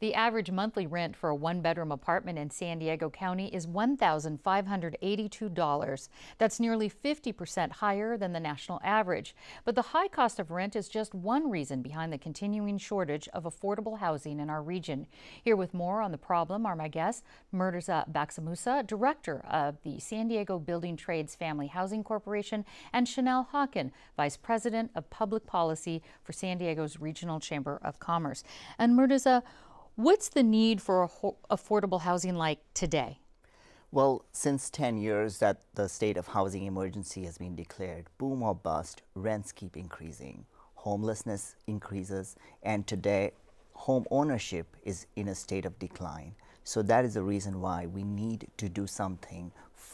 The average monthly rent for a one-bedroom apartment in San Diego County is $1,582. That's nearly 50% higher than the national average. But the high cost of rent is just one reason behind the continuing shortage of affordable housing in our region. Here with more on the problem are my guests, Murtaza Baksamusa, director of the San Diego Building Trades Family Housing Corporation, and Chanel Hawken, vice president of public policy for San Diego's Regional Chamber of Commerce. And Murtaza, what's the need for affordable housing like today? Well, since 10 years that the state of housing emergency has been declared, boom or bust, rents keep increasing, homelessness increases, and today home ownership is in a state of decline. So that is the reason why we need to do something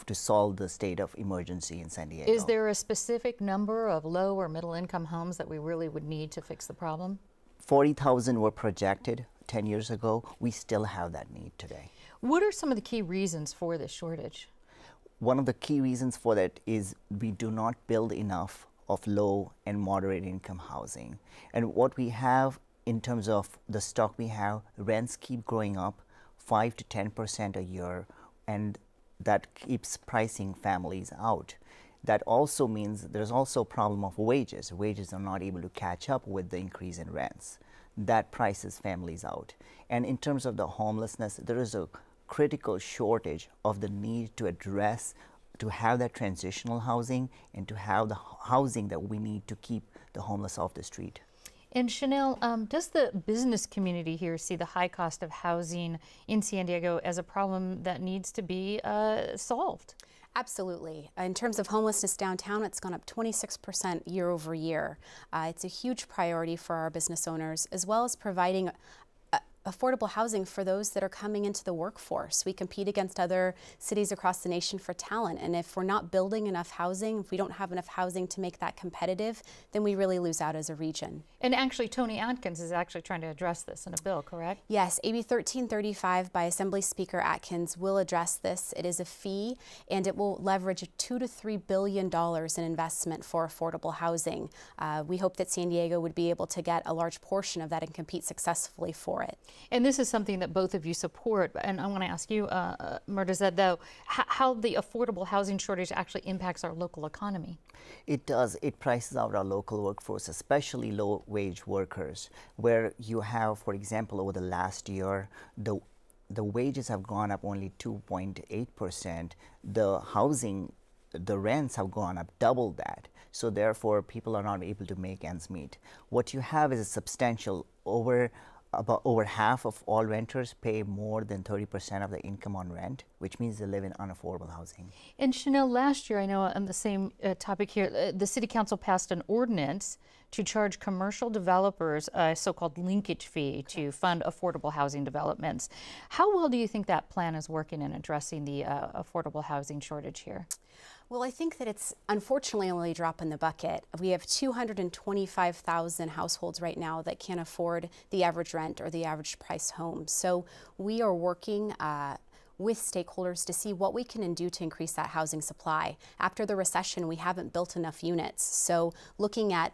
to solve the state of emergency in San Diego. Is there a specific number of low or middle income homes that we really would need to fix the problem? 40,000 were projected 10 years ago. We still have that need today. What are some of the key reasons for this shortage? One of the key reasons for that is we do not build enough of low and moderate income housing. And what we have in terms of the stock we have, rents keep growing up 5 to 10% a year, and that keeps pricing families out. That also means there's also a problem of wages. Wages are not able to catch up with the increase in rents. That prices families out. And in terms of the homelessness, there is a critical shortage of the need to address, to have that transitional housing and to have the housing that we need to keep the homeless off the street. And Chanel, does the business community here see the high cost of housing in San Diego as a problem that needs to be solved? Absolutely. In terms of homelessness downtown, it's gone up 26% year over year. It's a huge priority for our business owners, as well as providing affordable housing for those that are coming into the workforce. We compete against other cities across the nation for talent, and if we're not building enough housing, if we don't have enough housing to make that competitive, then we really lose out as a region. And actually, Tony Atkins is actually trying to address this in a bill, correct? Yes, AB 1335 by Assembly Speaker Atkins will address this. It is a fee, and it will leverage $2 to $3 billion in investment for affordable housing. We hope that San Diego would be able to get a large portion of that and compete successfully for it. And this is something that both of you support. And I want to ask you, Murtaza, though, how the affordable housing shortage actually impacts our local economy. It does. It prices out our local workforce, especially low-wage workers, where you have, for example, over the last year, the wages have gone up only 2.8%. The rents have gone up double that. So therefore, people are not able to make ends meet. What you have is a substantial about over half of all renters pay more than 30% of their income on rent, which means they live in unaffordable housing. And Chanel, last year, I know on the same topic here, the City Council passed an ordinance to charge commercial developers a so-called linkage fee to fund affordable housing developments. How well do you think that plan is working in addressing the affordable housing shortage here? Well, I think that it's unfortunately only a drop in the bucket. We have 225,000 households right now that can't afford the average rent or the average price home. So we are working with stakeholders to see what we can do to increase that housing supply. After the recession, we haven't built enough units. So looking at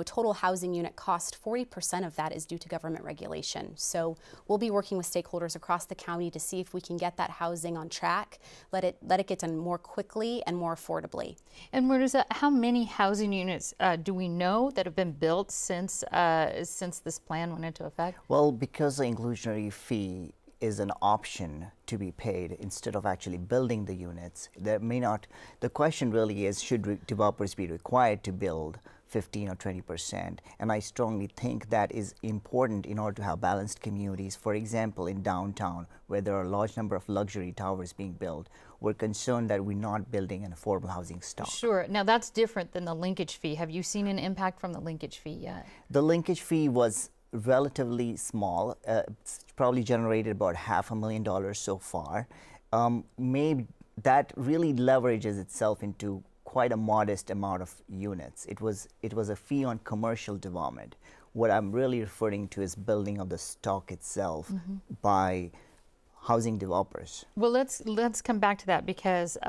total housing unit cost, 40% of that is due to government regulation. So we'll be working with stakeholders across the county to see if we can get that housing on track, let it get done more quickly and more affordably. And Murtaza, how many housing units do we know that have been built since this plan went into effect? Well, because the inclusionary fee is an option to be paid instead of actually building the units, the question really is, should developers be required to build 15 or 20%? And I strongly think that is important in order to have balanced communities. For example, in downtown, where there are a large number of luxury towers being built, we're concerned that we're not building an affordable housing stock. Sure. Now that's different than the linkage fee. Have you seen an impact from the linkage fee yet? The linkage fee was relatively small. It's probably generated about $500,000 so far. Maybe that really leverages itself into quite a modest amount of units. It was a fee on commercial development. What I'm really referring to is building of the stock itself by housing developers. Well, let's come back to that because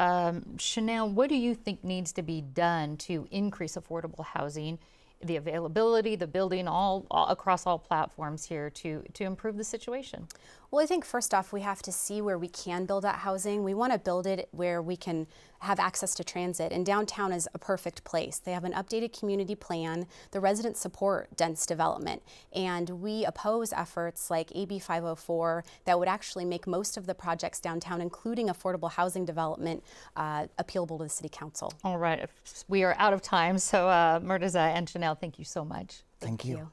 Chanel, what do you think needs to be done to increase affordable housing the availability, the building, all across all platforms here to improve the situation? Well, I think first off, we have to see where we can build that housing. We want to build it where we can have access to transit, and downtown is a perfect place. They have an updated community plan. The residents support dense development, and we oppose efforts like AB 504 that would actually make most of the projects downtown, including affordable housing development, appealable to the City Council. All right, we are out of time, so Murtaza and Janelle, thank you so much. Thank you.